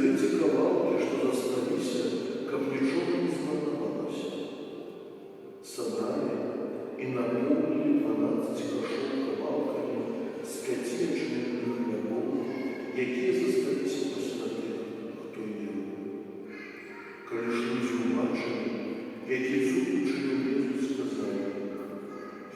гэты кавалкі, што засталіся, каб нічога не змарнавалася. Сабралі і напоўнілі 12 кашоў кавалкамі з кацечных хлябоў, якія засталіся пасля тых, хто еў. Калі ж людзі ўбачылі, які цуд учыніў Езус, сказалі: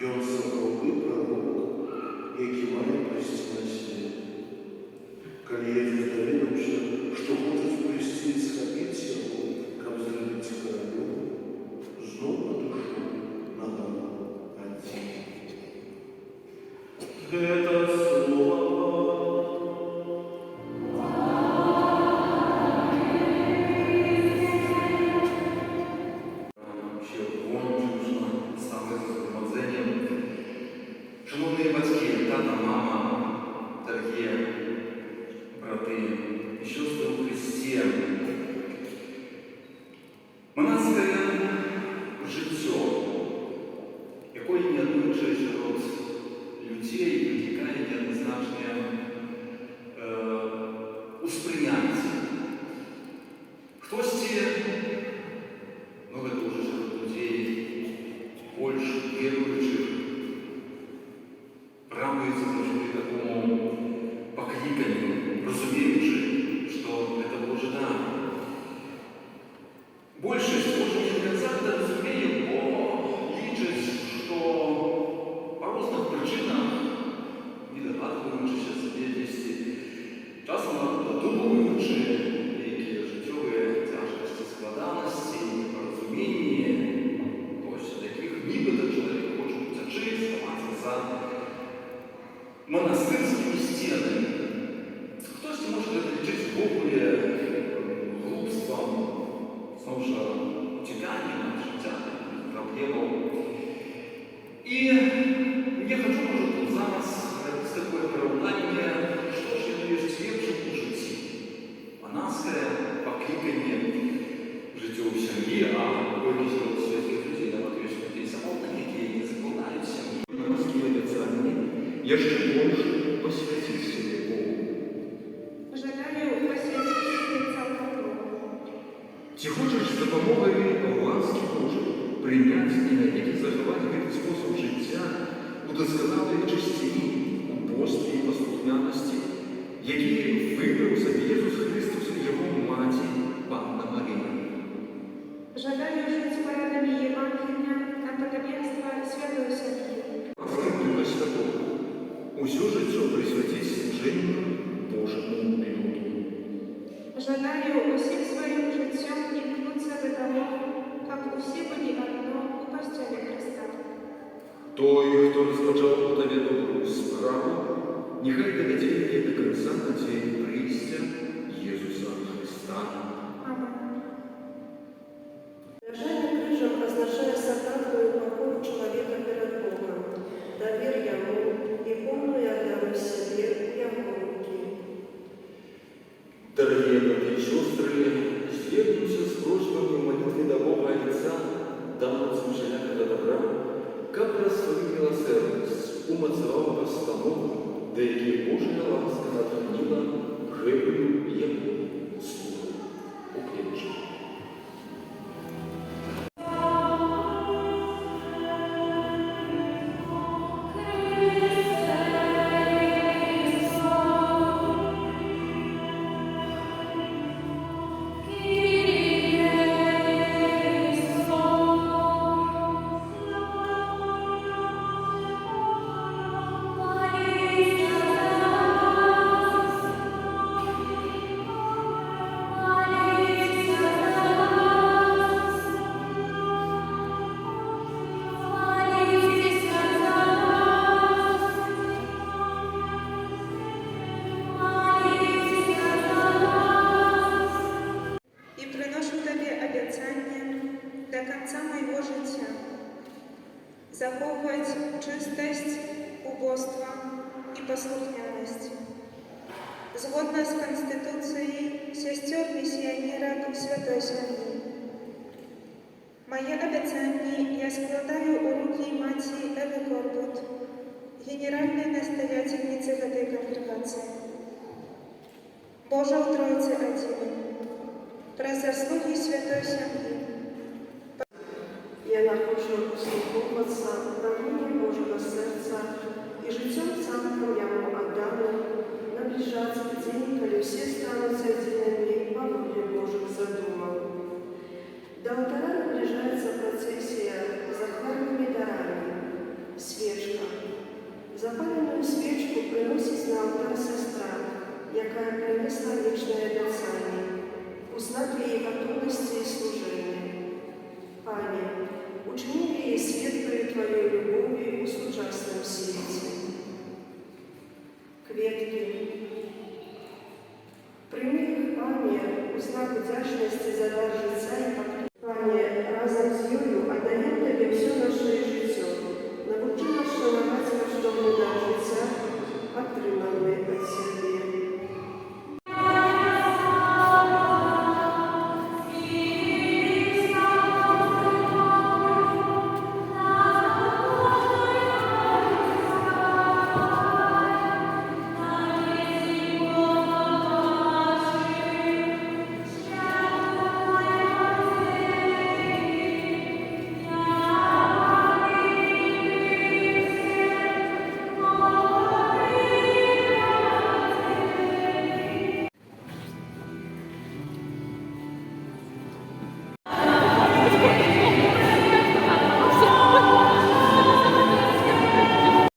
«Ён сапраўды прарок, які мае прыйсці на свет». Калі Езус даведаўся, што хочуць прыйсці і схапіць яго, каб зрабіць каралём, зноў падышоў на гору адзін. Гэта слова. Шановні батьки, тата, мама, дорогі брати і сестри у Христі, монастире життя, якої неодночі живуть людей, виникає неоднозначне усприйняття. Хтось, ну это уже живут людей, больше верующих, радуется такому покликанию, разумеючи, что это Божий дар. Большесть, може, не до конца это разумеет, бо лічить, що по різних причинах, не догадуючися собі десь, часом додумуючи деякі життєві тяжкості, складаності, непорозуміння, ось таких нібито чоловік хоче втечи, ставатися за монастырскими стенами. Хтось може это лечить в Боге глупством, снова же утеканием от життя, проблемам. И я хочу, может, тут зараз с такое поравнание, что же есть легче у житті. Монастырское покликание життя у сім'ї, а якісь святих людей, навіть є людей самотних, які не закладають сім'ї. Монастырские обетования еще больше посвятить себе Богу. Жадаю посвятить себе целому Богу. Ти хочеш за допомогою ласки Божої прийняти і навіки заховати цей спосіб життя у досконалій чистоті, у пості і послухняності, які вибрав собі Ісус Христос і Його Маті, Панна Марія. Жадаю жить порядами Евангелия на подобенство святой семьи. Духа Святого. Усё життя присвятить служению Божьему люду. Жадаю усім своїм життям імкнутися до того, як усі були одно у постелі Христа. Той, хто розпочав у тобі добру справу, нехай доведе її до кінця на день прийстя Єсуса Христа. Аминь. Держание крыжем означает сознательную покору человека перед Богом, доверие Ему и полную отданность себе в Его руки. Дорогие братья и сестры, свергнемся с просьбами в молитве до Бога Отца, данного служения до добра, как раз свою милосердность умоцевал постанову, да и Божья ласка натхнила гребню Ему служу укрепче. заховывать чистость, убоство и послухняность. Згодно с Конституцией сестер-миссионерок Святой Семьи. Моє обіцяння я складаю у руки матери Эвы Горбут, генеральной настоятельницы этой конгрегации. Боже в Троице один. заслуги святой сім'ї. Я хочу слуховаться правління Божого серця і життям царком йому отдану, наближаться к день, коли все станут соединены по воле Божьих задумов. До алтаря наближается процессия с захватными дарами, свечка. Запаленную свечку приносит на алтарь сестра, яка принесла вечное доцание, у знак її готовности и служения. Пане, учини її світлою Твоєю любов'ю у сучасному світі. Кветки,